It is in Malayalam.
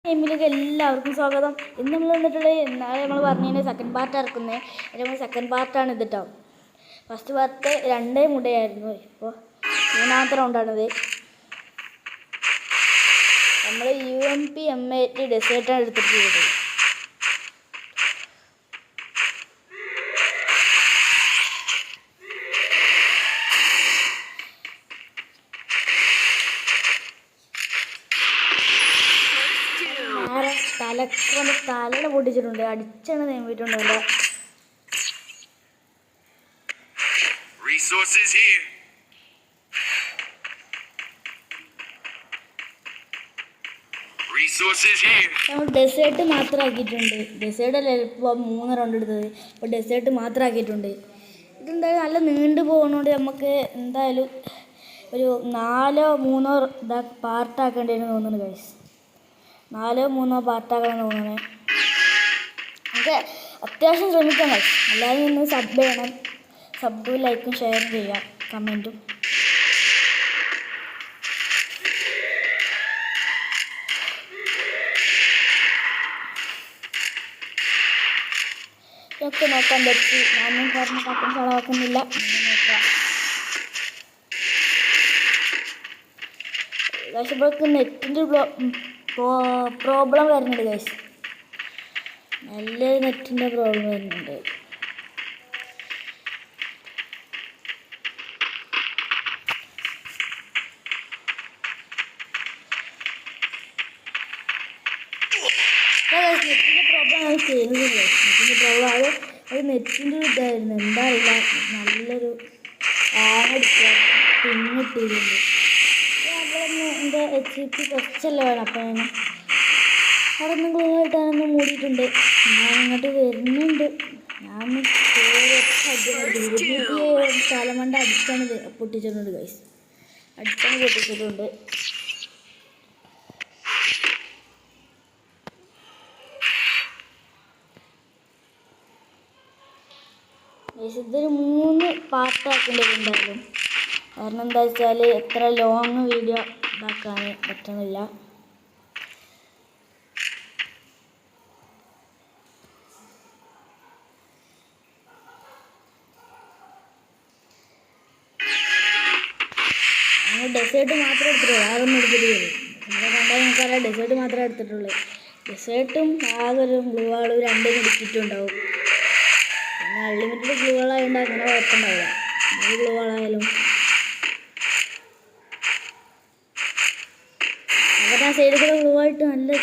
ഗെയിമിലേക്ക് എല്ലാവർക്കും സ്വാഗതം. ഇന്ന് നമ്മൾ വന്നിട്ടുള്ളത് എന്നാലും നമ്മൾ പറഞ്ഞതിൻ്റെ സെക്കൻഡ് പാർട്ട് ഇറക്കുന്നത്. നമ്മൾ സെക്കൻഡ് പാർട്ടാണ് ഇത് കേട്ടോ. First part 2 മുടയായിരുന്നു. ഇപ്പോൾ 3ാമത്തെ റൗണ്ടാണിത്. നമ്മൾ UMP M8 ഡെസേർട്ടാണ് എടുത്തിട്ടുള്ളത്. തലയുടെ പൊട്ടിച്ചിട്ടുണ്ട്, അടിച്ചാണ് നേമിട്ടുണ്ടല്ല. നമ്മൾ ഡെസേർട്ട് മാത്രം ആക്കിയിട്ടുണ്ട്. ഡെസേർട്ടല്ല ഇപ്പോൾ 3 റൗണ്ട് എടുത്തത്, ഇപ്പോൾ ഡെസേർട്ട് മാത്രം ആക്കിയിട്ടുണ്ട്. ഇതെന്തായാലും നല്ല നീണ്ടു പോകുന്നതുകൊണ്ട് നമുക്ക് എന്തായാലും ഒരു 4-3 പാർട്ടാക്കേണ്ടി വരും തോന്നുന്നു ഗൈസ്. 4-3 പാർട്ടാക്കണം തോന്നുന്നത്. നമുക്ക് അത്യാവശ്യം ശ്രമിക്കാം ഗൈസ്. എല്ലാവരും നിന്ന് സബ് ചെയ്യണം. സബും ലൈക്കും ഷെയറും ചെയ്യാം, കമൻറ്റും. ഇതൊക്കെ നോക്കാൻ പറ്റി. ഞാനും പറഞ്ഞ കട്ടൻ ചളവാക്കുന്നില്ല. നോക്കാം ഗൈസ്. ഇപ്പോഴേക്ക് നെറ്റിൻ്റെ പ്രോബ്ലം വരുന്നുണ്ട് ഗൈസ്. നല്ലൊരു നെറ്റിൻ്റെ പ്രോബ്ലം വരുന്നുണ്ട്. നെറ്റിൻ്റെ പ്രോബ്ലം ആണ് ചെയ്യുന്നത് ഗൈസ്. നെറ്റിൻ്റെ പ്രോബ്ലം അത് നെറ്റിൻ്റെ ഇതായിരുന്നു, എന്താ അറിയില്ല. നല്ലൊരു ആടടിക്കുക പിന്നിട്ടിരുന്നുണ്ട്. എൻ്റെ HP കുറച്ചല്ലേ വേണം. അപ്പോൾ അവിടെ നിന്ന് ഗ്ലൂവായിട്ടാണെന്ന് മൂടിയിട്ടുണ്ട്. ഞാൻ ഇങ്ങോട്ട് വരുന്നുണ്ട്. ഞാൻ തലമണ്ട അടിച്ചാണ് പൊട്ടിച്ചിട്ടുണ്ട് ഗൈസ്. അടിച്ചാണ് പൊട്ടിച്ചിട്ടുണ്ട്. ഗൈസ് ഇതൊരു 3 പാർട്ടാക്കേണ്ടതുണ്ടായിരുന്നു. കാരണം എന്താ വെച്ചാൽ എത്ര ലോങ് വീഡിയോ ഇതാക്കാൻ പറ്റുന്നില്ല. നമ്മൾ ഡെസേർട്ട് മാത്രമേ എടുത്തിട്ടുള്ളൂ, ആകൊന്നും എടുത്തിട്ടില്ല. നമ്മളെ കണ്ടാൽ നമുക്കറിയാം ഡെസേർട്ട് മാത്രമേ എടുത്തിട്ടുള്ളൂ. ഡെസേർട്ടും ആകൊരു ഗ്ലൂ വാളും 2 എടുത്തിട്ടുണ്ടാവും. പിന്നെ അൺലിമിറ്റഡ് ഗ്ലൂ വാളായതുകൊണ്ട് അങ്ങനെ കുഴപ്പമുണ്ടാവില്ല. ഗ്ലൂ വാളായാലും അപ്പോൾ ആ സൈഡിൽ കൂടെ ഗ്ലൂ ആയിട്ട് നല്ല